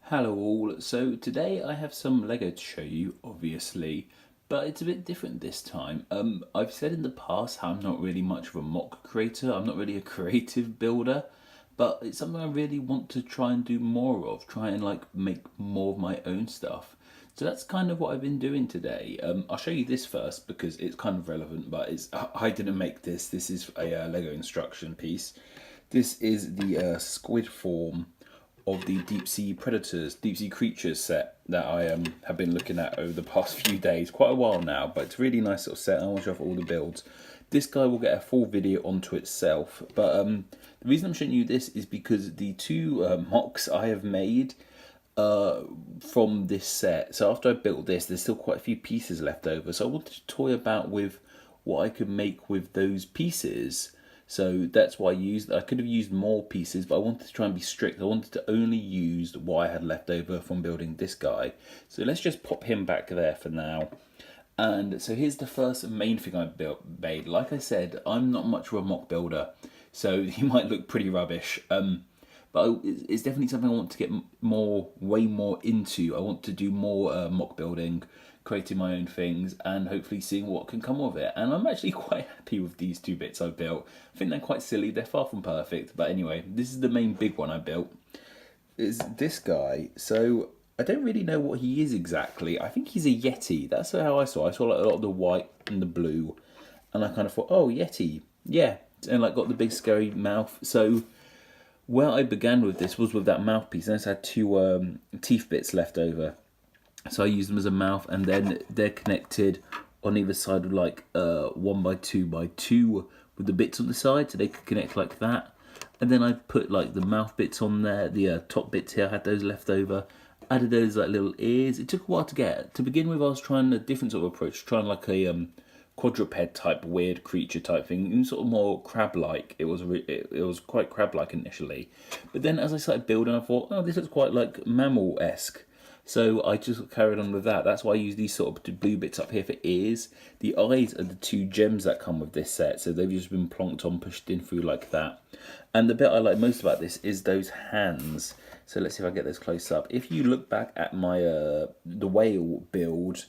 Hello all, so today I have some Lego to show you, obviously, but it's a bit different this time. I've said in the past how I'm not really much of a mock creator, I'm not really a creative builder, but it's something I really want to try and do more of, try and make more of my own stuff. So that's kind of what I've been doing today. I'll show you this first because it's kind of relevant, but I didn't make this. This is a Lego instruction piece. This is the squid form of the deep sea predators, deep sea creatures set that I have been looking at over the past few days, quite a while now. But it's a really nice little set. I want to show off all the builds. This guy will get a full video onto itself, but the reason I'm showing you this is because the two MOCs I have made from this set. So after I built this, there's still quite a few pieces left over. So I wanted to toy about with what I could make with those pieces. So that's why I could have used more pieces, but I wanted to try and be strict. I wanted to only use what I had left over from building this guy. So let's just pop him back there for now. And so here's the first main thing I made. Like I said, I'm not much of a mock builder, so he might look pretty rubbish. But it's definitely something I want to get way more into. I want to do more mock building, creating my own things, and hopefully seeing what can come of it. And I'm actually quite happy with these two bits I've built. I think they're quite silly. They're far from perfect. But anyway, this is the main big one I built. Is this guy. So I don't really know what he is exactly. I think he's a Yeti. That's how I saw. I saw like a lot of the white and the blue, and I kind of thought, oh, Yeti, yeah, and like got the big scary mouth. So where I began with this was with that mouthpiece, and I just had two teeth bits left over. So I used them as a mouth, and then they're connected on either side of like 1x2x2 with the bits on the side, so they could connect like that. And then I put like the mouth bits on there, the top bits here, I had those left over. Added those like little ears. It took a while to get. To begin with, I was trying a different sort of approach, trying like a quadruped type weird creature type thing, and sort of more crab-like. It was quite crab-like initially, but then as I started building, I thought, oh, this looks quite like mammal-esque. So I just carried on with that. That's why I use these sort of blue bits up here for ears. The eyes are the two gems that come with this set, so they've just been plonked on, pushed in through like that. And the bit I like most about this is those hands. So let's see if I get this close up. If you look back at my the whale build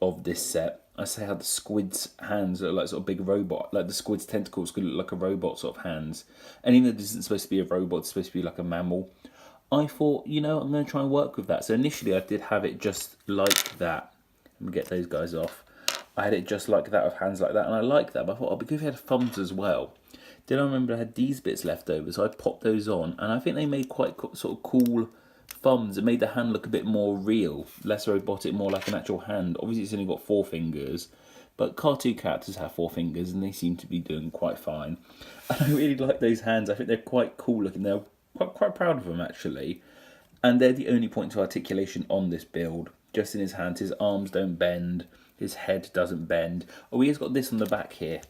of this set, I say how the squid's hands are like sort of big robot, like the squid's tentacles could look like a robot sort of hands. And even though this isn't supposed to be a robot, it's supposed to be like a mammal. I thought, I'm going to try and work with that. So initially I did have it just like that. Let me get those guys off. I had it just like that with hands like that, and I like that. But I thought, because we had thumbs as well. Then I remember I had these bits left over, so I popped those on, and I think they made quite sort of cool thumbs. It made the hand look a bit more real, less robotic, more like an actual hand. Obviously it's only got 4 fingers, but cartoon characters have 4 fingers and they seem to be doing quite fine. And I really like those hands. I think they're quite cool looking. They're quite proud of them actually. And they're the only points of articulation on this build. Just in his hands, his arms don't bend, his head doesn't bend. Oh, he has got this on the back here,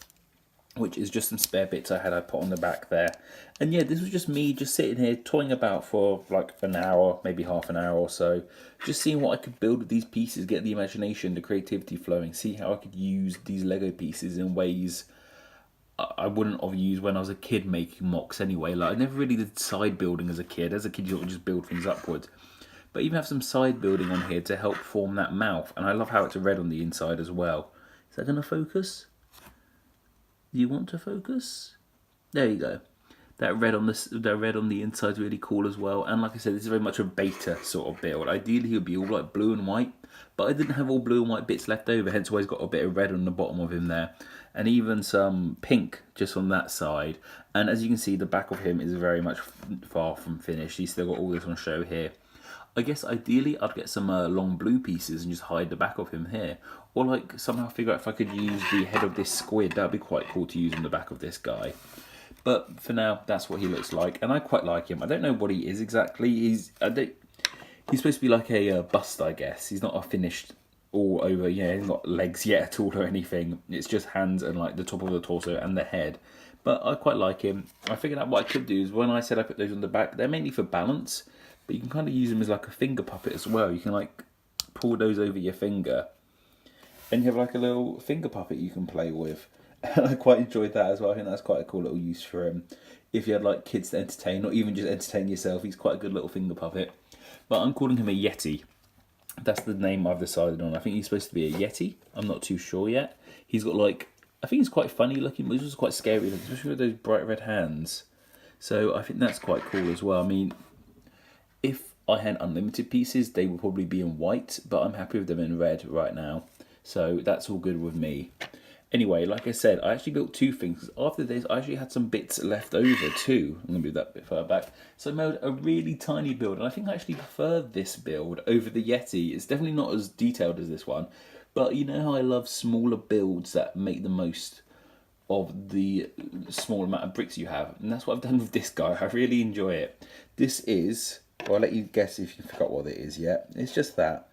which is just some spare bits I put on the back there. And yeah, this was just me just sitting here toying about for like an hour, maybe half an hour or so, just seeing what I could build with these pieces, get the imagination, the creativity flowing, see how I could use these Lego pieces in ways I wouldn't have used when I was a kid making MOCs anyway. Like I never really did side building as a kid. As a kid, you sort of just build things upwards. But even have some side building on here to help form that mouth. And I love how it's red on the inside as well. Is that going to focus? Do you want to focus? There you go. That red on the inside is really cool as well. And like I said, this is very much a beta sort of build. Ideally, he would be all like blue and white, but I didn't have all blue and white bits left over. Hence why he's got a bit of red on the bottom of him there, and even some pink just on that side. And as you can see, the back of him is very much far from finished. He's still got all this on show here. I guess ideally I'd get some long blue pieces and just hide the back of him here. Or like somehow figure out if I could use the head of this squid. That'd be quite cool to use on the back of this guy. But for now, that's what he looks like. And I quite like him. I don't know what he is exactly. He's supposed to be like a bust, I guess. He's not a finished all over, he's not legs yet at all or anything. It's just hands and like the top of the torso and the head. But I quite like him. I figured out what I could do is when I said I put those on the back, they're mainly for balance. But you can kind of use them as like a finger puppet as well. You can like pull those over your finger, and you have like a little finger puppet you can play with. And I quite enjoyed that as well. I think that's quite a cool little use for him. If you had like kids to entertain, or even just entertain yourself, he's quite a good little finger puppet. but I'm calling him a Yeti. That's the name I've decided on. I think he's supposed to be a Yeti. I'm not too sure yet. He's got like, I think he's quite funny looking, but he's also quite scary looking, especially with those bright red hands. So I think that's quite cool as well. I mean, if I had unlimited pieces, they would probably be in white, but I'm happy with them in red right now. So that's all good with me. Anyway, like I said, I actually built two things. After this, I actually had some bits left over too. I'm going to move that bit further back. So I made a really tiny build, and I think I actually prefer this build over the Yeti. It's definitely not as detailed as this one, but you know how I love smaller builds that make the most of the small amount of bricks you have, and that's what I've done with this guy. I really enjoy it. This is, well, I'll let you guess if you forgot what it is yet. It's just that.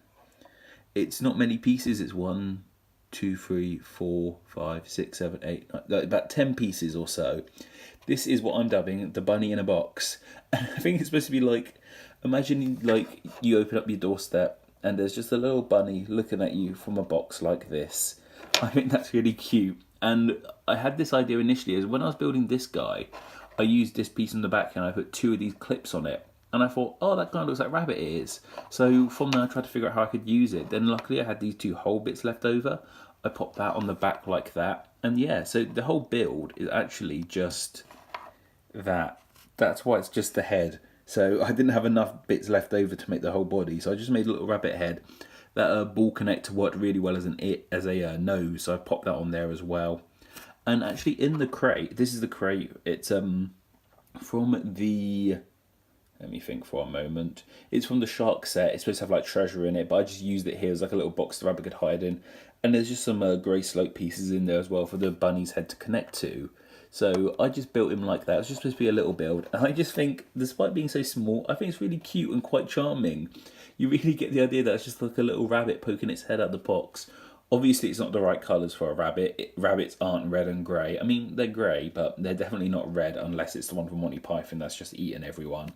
It's not many pieces. It's 1, 2, 3, 4, 5, 6, 7, 8, 9, like about 10 pieces or so. This is what I'm dubbing the bunny in a box. And I think it's supposed to be like, imagine like you open up your doorstep and there's just a little bunny looking at you from a box like this. I think that's really cute. And I had this idea initially is when I was building this guy, I used this piece in the back and I put 2 of these clips on it. And I thought, oh, that kind of looks like rabbit ears. So from there, I tried to figure out how I could use it. Then luckily, I had these 2 whole bits left over. I popped that on the back like that. And yeah, so the whole build is actually just that. That's why it's just the head. So I didn't have enough bits left over to make the whole body. So I just made a little rabbit head. That ball connector worked really well as a nose. So I popped that on there as well. And actually in the crate, this is the crate. It's from the... Let me think for a moment. It's from the shark set. It's supposed to have like treasure in it, but I just used it here as like a little box the rabbit could hide in. And there's just some grey slope pieces in there as well for the bunny's head to connect to. So I just built him like that. It's just supposed to be a little build. And I just think, despite being so small, I think it's really cute and quite charming. You really get the idea that it's just like a little rabbit poking its head out the box. Obviously, it's not the right colours for a rabbit. Rabbits aren't red and grey. I mean, they're grey, but they're definitely not red unless it's the one from Monty Python that's just eaten everyone.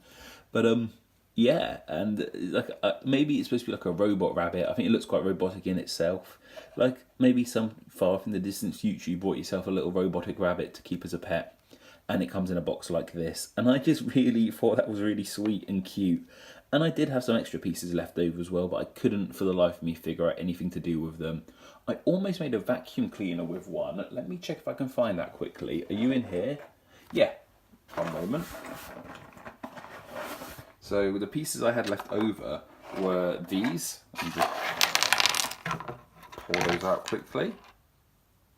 But yeah, and like maybe it's supposed to be like a robot rabbit. I think it looks quite robotic in itself. Like maybe some far from the distant future, you bought yourself a little robotic rabbit to keep as a pet, and it comes in a box like this. And I just really thought that was really sweet and cute. And I did have some extra pieces left over as well, but I couldn't for the life of me figure out anything to do with them. I almost made a vacuum cleaner with one. Let me check if I can find that quickly. Are you in here? Yeah. One moment. So the pieces I had left over were these. Let me just pour those out quickly.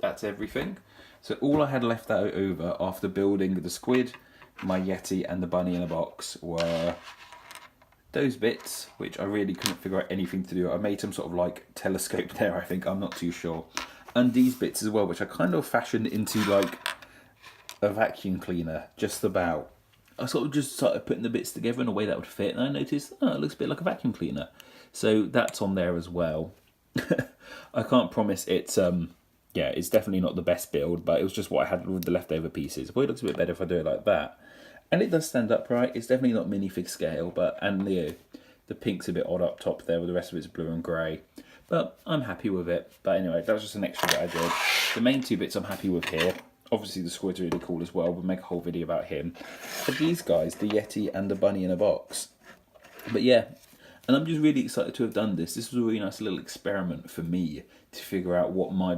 That's everything. So all I had left out over after building the squid, my Yeti and the bunny in a box were those bits, which I really couldn't figure out anything to do. I made some sort of like telescope there, I think. I'm not too sure. And these bits as well, which I kind of fashioned into like a vacuum cleaner, just about. I sort of just started putting the bits together in a way that would fit, and I noticed, oh, it looks a bit like a vacuum cleaner. So that's on there as well. I can't promise it's, yeah, it's definitely not the best build, but it was just what I had with the leftover pieces. Well, it looks a bit better if I do it like that. And it does stand upright. It's definitely not minifig scale, but, and the pink's a bit odd up top there, with the rest of it's blue and grey. But I'm happy with it. But anyway, that was just an extra that I did. The main 2 bits I'm happy with here. Obviously the squid's really cool as well. We'll make a whole video about him. But these guys, the Yeti and the bunny in a box. But yeah, and I'm just really excited to have done this. This was a really nice little experiment for me to figure out what my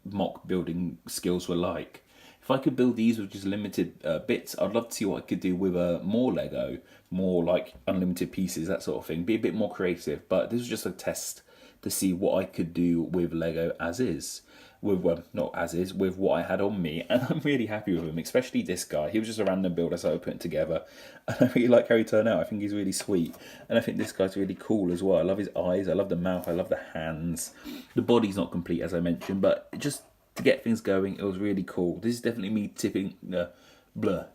MOC building skills were like. If I could build these with just limited bits, I'd love to see what I could do with more Lego, more like unlimited pieces, that sort of thing. Be a bit more creative. But this was just a test to see what I could do with Lego as is. With, well, not as is, with what I had on me, and I'm really happy with him, especially this guy. He was just a random build I started putting together, and I really like how he turned out. I think he's really sweet, and I think this guy's really cool as well. I love his eyes, I love the mouth, I love the hands. The body's not complete, as I mentioned, but just to get things going, it was really cool. This is definitely me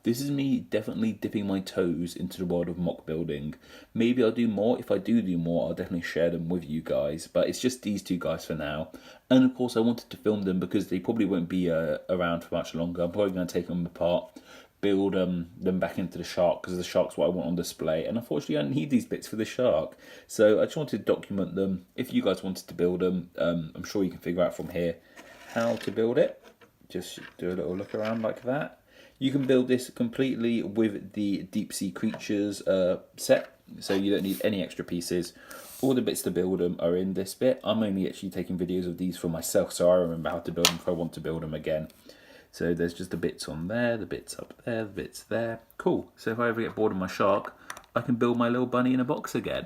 This is me definitely dipping my toes into the world of MOC building. Maybe I'll do more. If I do more, I'll definitely share them with you guys. But it's just these 2 guys for now. And of course, I wanted to film them because they probably won't be around for much longer. I'm probably going to take them apart, build them back into the shark, because the shark's what I want on display. And unfortunately, I need these bits for the shark. So I just wanted to document them. If you guys wanted to build them, I'm sure you can figure out from here how to build it. Just do a little look around like that. You can build this completely with the Deep Sea Creatures set, so you don't need any extra pieces. All the bits to build them are in this bit. I'm only actually taking videos of these for myself, so I remember how to build them if I want to build them again. So there's just the bits on there, the bits up there, the bits there. Cool. So if I ever get bored of my shark, I can build my little bunny in a box again,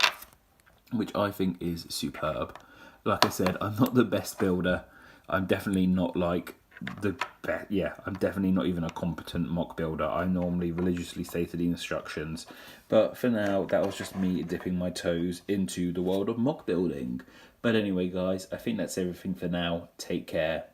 which I think is superb. Like I said, I'm not the best builder. I'm definitely not like the best. Yeah, I'm definitely not even a competent MOC builder. I normally religiously stay to the instructions. But for now, that was just me dipping my toes into the world of MOC building. But anyway, guys, I think that's everything for now. Take care.